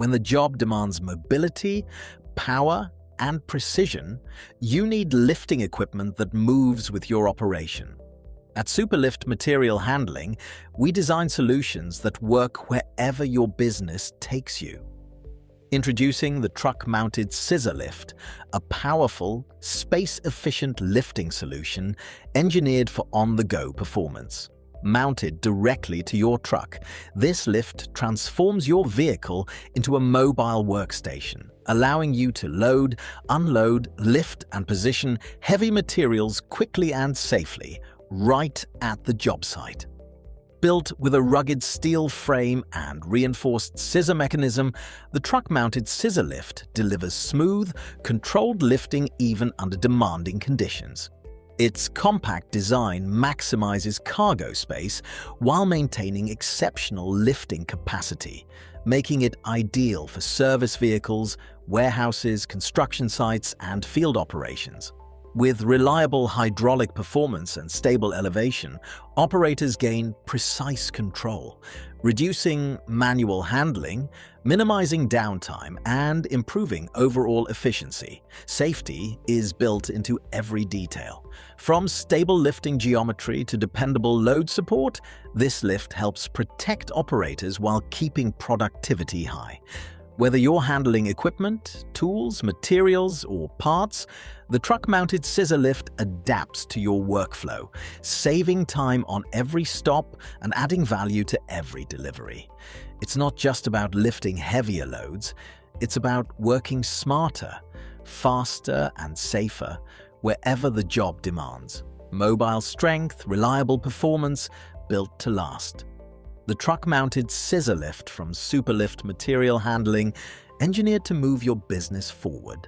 When the job demands mobility, power, and precision, you need lifting equipment that moves with your operation. At Superlift Material Handling, we design solutions that work wherever your business takes you. Introducing the Truck Mounted Scissor Lift, a powerful, space-efficient lifting solution engineered for on-the-go performance. Mounted directly to your truck, this lift transforms your vehicle into a mobile workstation, allowing you to load, unload, lift, and position heavy materials quickly and safely, right at the job site. Built with a rugged steel frame and reinforced scissor mechanism, the truck-mounted scissor lift delivers smooth, controlled lifting even under demanding conditions. Its compact design maximizes cargo space while maintaining exceptional lifting capacity, making it ideal for service vehicles, warehouses, construction sites, and field operations. With reliable hydraulic performance and stable elevation, operators gain precise control, reducing manual handling, minimizing downtime, and improving overall efficiency. Safety is built into every detail. From stable lifting geometry to dependable load support, this lift helps protect operators while keeping productivity high. Whether you're handling equipment, tools, materials, or parts, the truck-mounted scissor lift adapts to your workflow, saving time on every stop and adding value to every delivery. It's not just about lifting heavier loads, it's about working smarter, faster, and safer wherever the job demands. Mobile strength, reliable performance, built to last. The truck-mounted scissor lift from Superlift Material Handling, engineered to move your business forward.